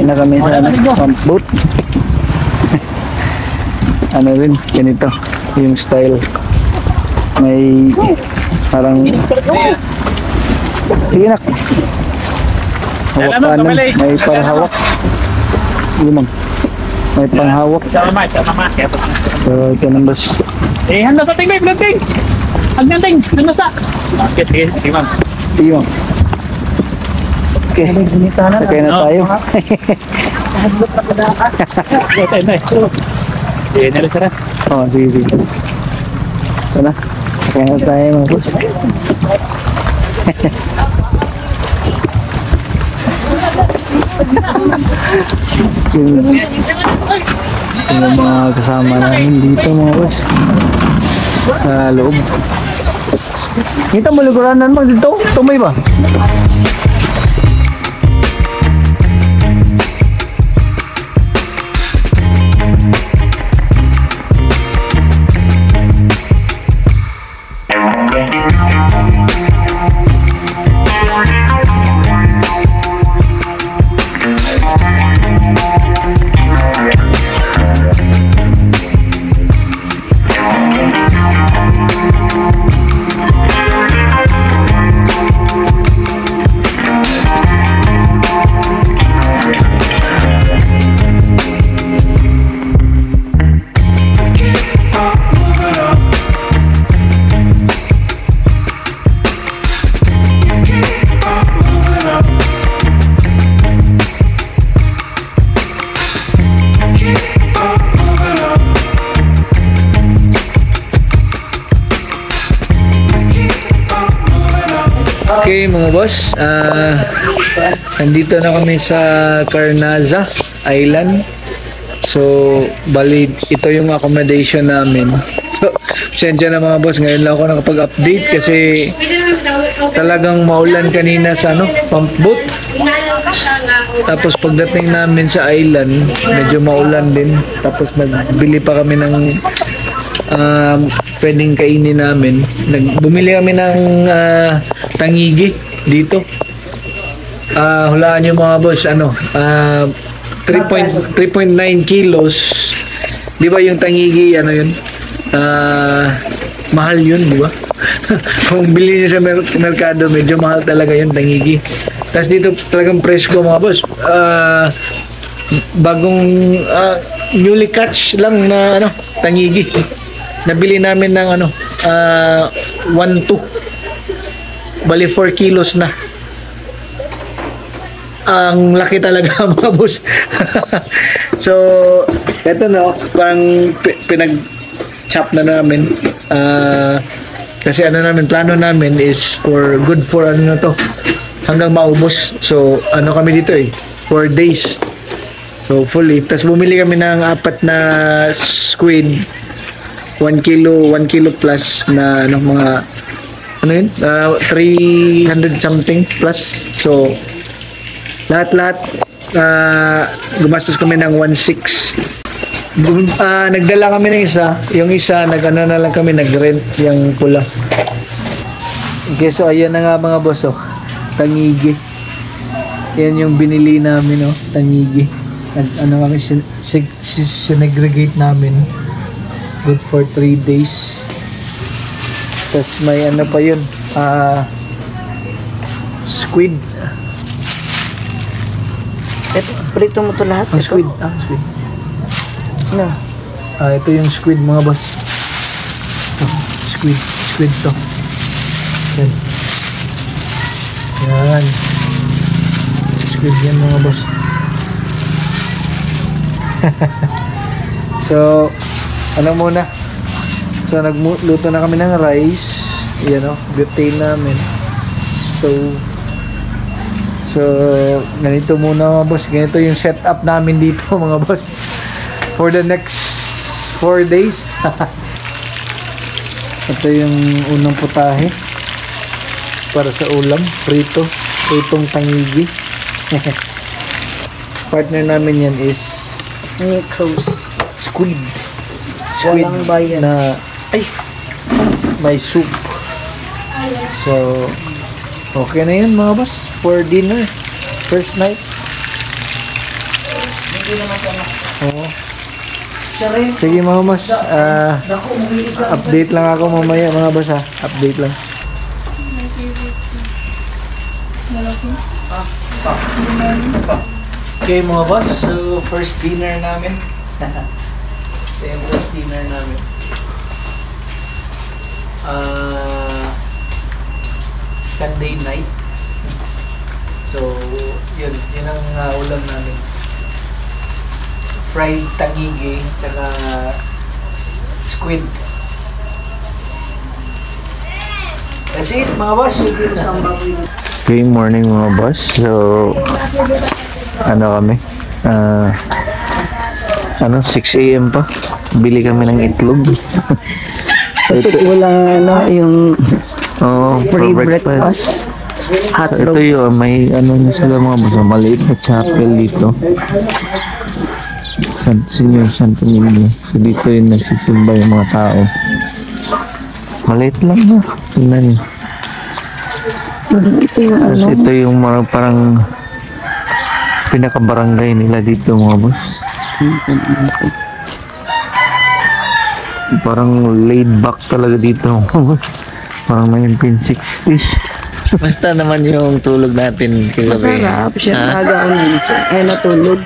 Kain na kami sa pump boat. Ano rin, ganito yung style. May parang sige nak. Hawak kanan, may panghawak. Limang. May panghawak. Sama. So, ito ng boss. Eh, handa sa ting, babe, ting. Agnating, handa sa. Okay, sige, ma'am. Sige ma'am. Okay, sakay na tayo. Hadlot na kadaan. Okay, nice. Eh, nalasara. Oh, sige. Ito na. Sakay na tayo mga boss. Yung mga kasama namin dito mga boss. Sa loob. Kita mo luguranan mo dito? Tumay ba? Okay mga boss, nandito na kami sa Carnaza Island. So, bali ito yung accommodation namin. So, pasensya na mga boss, ngayon lang ako nakapag-update kasi talagang maulan kanina sa pump boat. Tapos pagdating namin sa island, medyo maulan din. Tapos nagbili pa kami ng pwedeng kainin namin. Bumili kami ng tangigi dito. Hulaan nyo mga boss, 3.9 kilos. Di ba yung tangigi, yun? Mahal yun, di ba? Kung bili nyo sa merkado, medyo mahal talaga yung tangigi. Tapos dito talagang presko mga boss. Bagong newly catch lang na tangigi. Nabili namin ng 1.2. Bali 4 kilos na. Ang laki talaga mga boss. So, eto parang pinag-chop na namin. Kasi plano namin is good for to hanggang maubos. So, kami dito 4 days. So, fully. Tapos bumili kami ng 4 na squid. 1 kilo plus na mga 300 something plus. So lahat gumastos kami ng 1.6. Nagdala kami ng isa, yung isa na lang kami nag-rent yung pula. Okay, so ayan na nga mga boss, tangigi. Yan yung binili namin, tangigi. Kami sinegregate namin. Good for 3 days. Tapos may pa yun, squid. Prito mo to lahat? Squid. Squid. No. Ito yung squid mga boss. Squid to. Yan. Squid yan mga boss. So, muna? So, nagluto na kami ng rice. Yan butane namin. So, ganito muna mga boss. Ganito yung setup namin dito mga boss. For the next 4 days. Ito yung unang putahe. Para sa ulam. Pritong tangigi. Partner namin yan is squid. Walang bayan. Na may soup. So, okay na yun mga boss for dinner. First night. Oo. Sige mga boss, update lang ako mamaya mga boss ha. Update lang. Okay mga boss, so first dinner namin. Ito yung first dinner namin. Sunday night. So, yun ang ulam namin. Fried tangige, tsaka squid. That's it mga boss. Okay, morning mga boss. So, ano kami? 6 a.m. pa. Bili kami ng itlog. Kasi wala yung free breakfast. Ito yun, may na sila mga boss. Maliit na chapel dito. Senior Santo Niño. So dito yung nagsisimba yung mga tao. Maliit lang na. Tingnan niyo. Tapos ito yung mga parang pinaka-barangay nila dito mga boss. Parang laid back talaga dito mga boss. Parang 1960s. Basta naman yung tulog natin kagabi. Masarap siya. Aga ako nagising. Ay, natulog.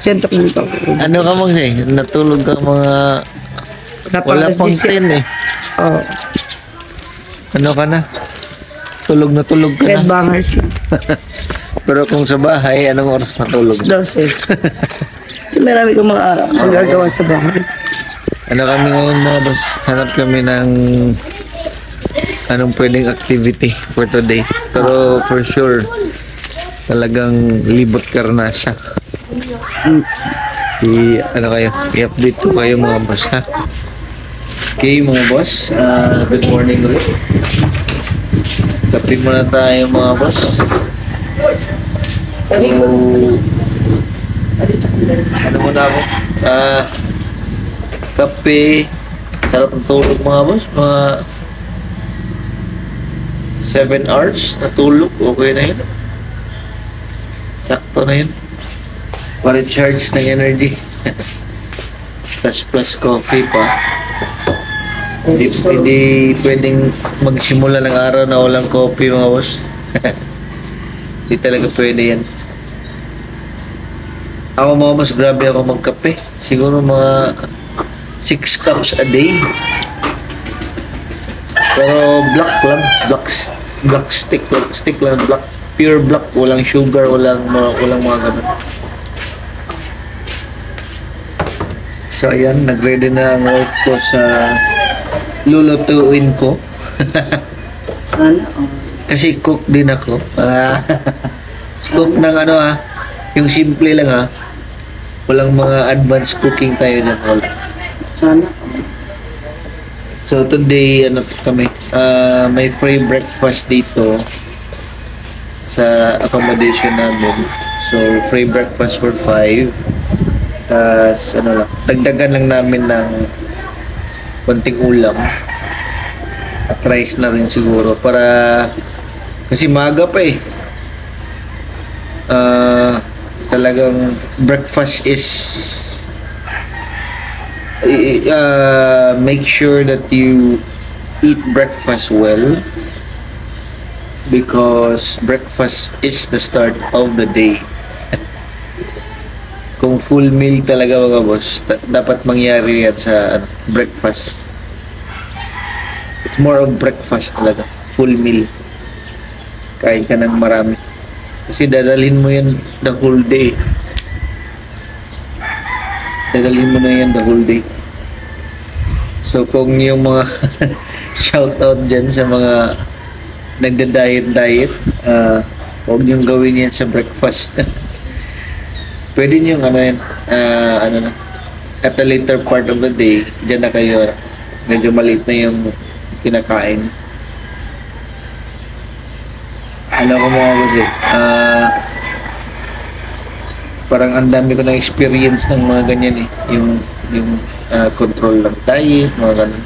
Sentok nito ako. Ano ka mo kasi? Natulog ka mga... Wala pang 10 eh. Oo. Ano ka na? Tulog na tulog ka Red na. bangers na. Pero kung sa bahay, anong oras matulog? 12. So marami kong mga magagawa sa bahay. Ano kami ngayon mga boss? Hanap kami ng anong pwedeng activity for today. Pero for sure, talagang libot karnasa. Ano kayo? I-update ko kayo mga boss ha. Okay mga boss, good morning ulit. Kape muna tayo mga boss. So, ano muna ako? Kape, sarap ng tulog mga boss. Mga 7 hours na tulog, okay na yun. Sakto na yun. Pa-recharge ng energy. Plus coffee pa. Hindi pwedeng magsimula ng araw na walang coffee mga boss. Hindi talaga pwede yan. Ako mga boss, grabe ako magkape. Siguro mga 6 cups a day. Pero black lang. Black stick lang. Black. Pure black. Walang sugar, walang mga ganun. So ayan, nag-ready na ang wife ko sa lulutuin ko. Kasi cook din ako. Cook ng yung simple lang walang mga advanced cooking tayo dyan. Sana. So today, kami, may free breakfast dito sa accommodation namin. So free breakfast for 5. Tapos dagdagan lang namin ng konting ulam at rice na rin siguro para kasi maaga pa eh. Talagang breakfast is make sure that you eat breakfast well because breakfast is the start of the day. Kung full meal talaga mga boss, dapat mangyari yan sa breakfast. It's more of breakfast talaga, full meal. Kain ka ng marami. Kasi dadalhin mo yan the whole day. Dadalhin mo na yan the whole day. So kung yung mga shout out dyan sa mga nagda-diet, huwag niyong gawin yan sa breakfast. Pwede nyo at the later part of the day, dyan na kayo, medyo maliit na yung kinakain. Ano ko mga kasi, parang ang dami ko ng experience ng mga ganyan eh. Yung control ng diet, mga ganun.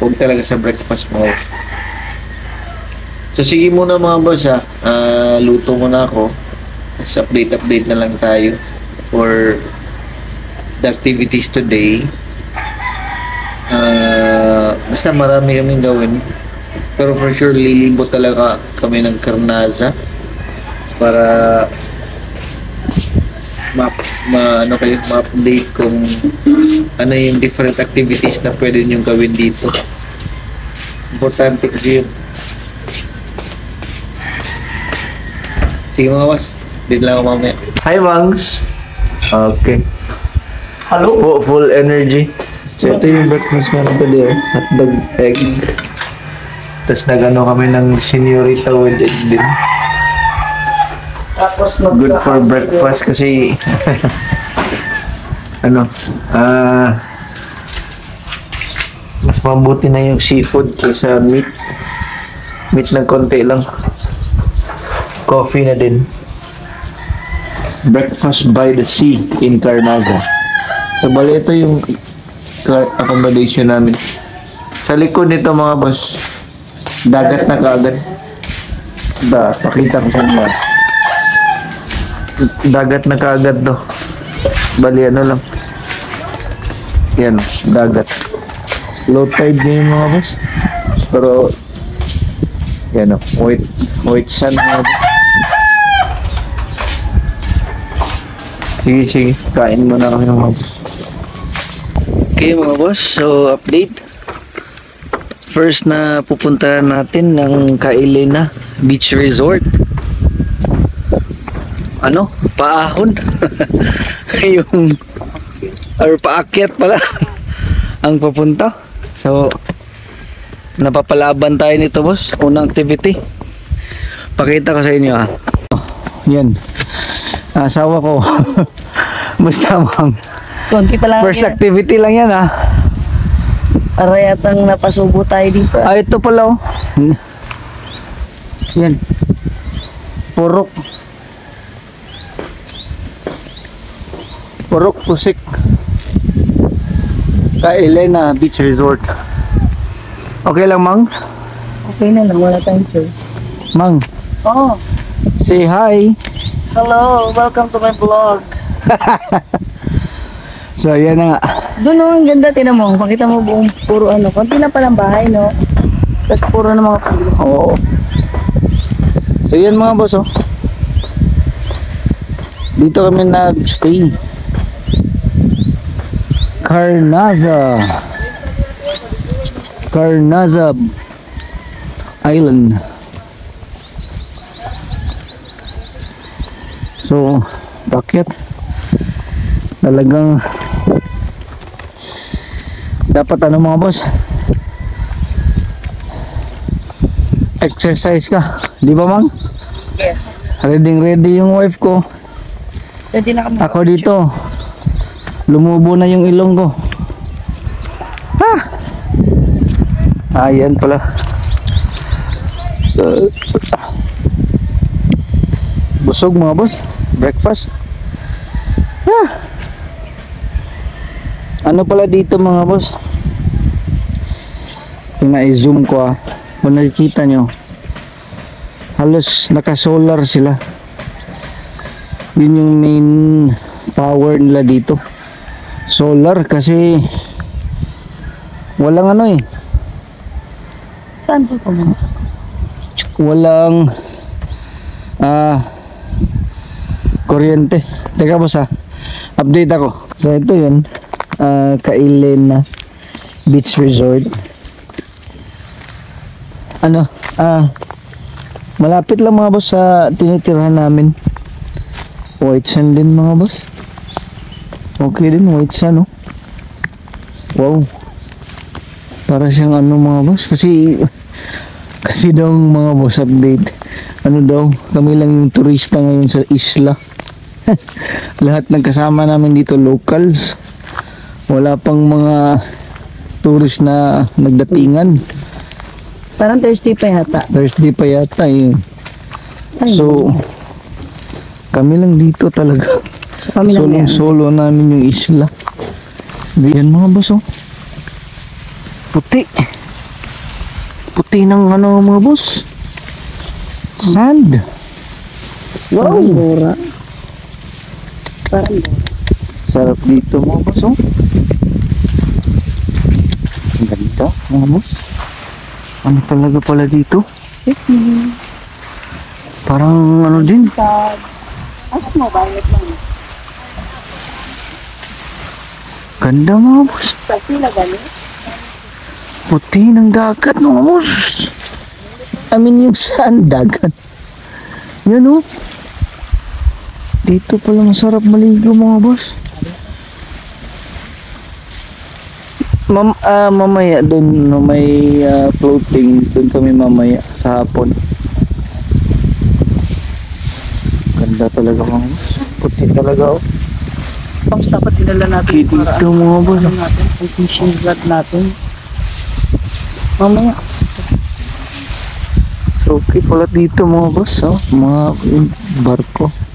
Huwag talaga sa breakfast mo. So sige muna mga boss luto muna ako. Tapos update na lang tayo for the activities today. Basta marami kaming gawin. Pero for sure, lilibot talaga kami ng Carnaza para ma-update kung ano yung different activities na pwede niyong gawin dito. Importante kasi yun. Sige mga boss, dito lang ako mamaya. Hi Mangs! Okay. Hello? Full energy. So ito yung breakfast namin today, hotdog, egg. Tapos nag-ano kami ng señorita with egg din. Tapos Good for breakfast kasi mas mabuti na yung seafood kaysa meat. Meat ng konti lang. Coffee na din. Breakfast by the sea in Carnaza. So bali ito yung accommodation namin. Sa likod nito mga boss, dagat na kaagad. Pakita ko sa inyo. Dagat na kaagad to. Bali ano lang. Yan, dagat. Low tide ngayon mga boss. Pero yan o, white sun nga. Sige, kain muna kami ng mga boss. Okay mga boss, so update. First na pupuntahan natin ng Kailena Beach Resort. Paahon. Or paakyat pala ang papunta. So napapalaban tayo nito boss. Unang activity, pakita ko sa inyo yan, asawa ko. Basta mang konti pa lang. first activity lang yan Para yatang napasubo tayo dito. ito pala yan, Purok Pusik Kailena Beach Resort. Okay lang Mang? Okay na lang, wala tayong choice. Mang, say hi. Hello, welcome to my vlog. So yan na nga. Doon ang ganda, tinan mo. Pakita mo buong puro konti lang palang bahay, no? Tapos puro na mga pulo. Oo. So yan mga boss dito kami nag-stay. Carnaza Island. So bakit talagang dapat mga boss, exercise ka, di ba Mang? Yes. Ready yung wife ko. Ready na kami. Ako dito, lumubo na yung ilong ko. Ayan pala. Busog mga boss. Breakfast. Ano pala dito mga boss? Tingnan i-zoom ko kung nakikita nyo, halos naka-solar sila. Yun yung main power nila dito, solar, kasi walang Saan po po? walang kuryente. Teka boss update ako. So ito yun, Kailena Beach Resort. Malapit lang mga boss sa tinitirhan namin. White sand din mga boss. Okay din, white sand Wow. Para siyang mga boss, kasi daw mga boss update, kami lang yung turista ngayon sa isla. Lahat ng kasama namin dito locals, wala pang mga tourist na nagdatingan. Parang Thursday pa yata. So kami lang dito talaga. Kami lang solo namin yung isla. Yan mga boss puti ng mga boss, sand. Wow. Parang Sarap dito mga boss, oh. Ang ganda mga boss. Ano talaga pala dito? picnic. Parang ano din. Ano mo, bayad lang. Ganda mga boss. Sa sila ganun. Puti ng dagat mga boss. I mean yung saan dagat. Yan oh. Dito pala masarap maligo mga boss. Mamaya doon no, may floating doon kami mamaya sa hapon. Ganda talaga mga boss. Puti talaga oh. Pang dapat dinala natin. Dito mga boss. Ano natin, ang fishing rod natin. Mamaya. So, okay pala dito mga boss, oh. Mga barko.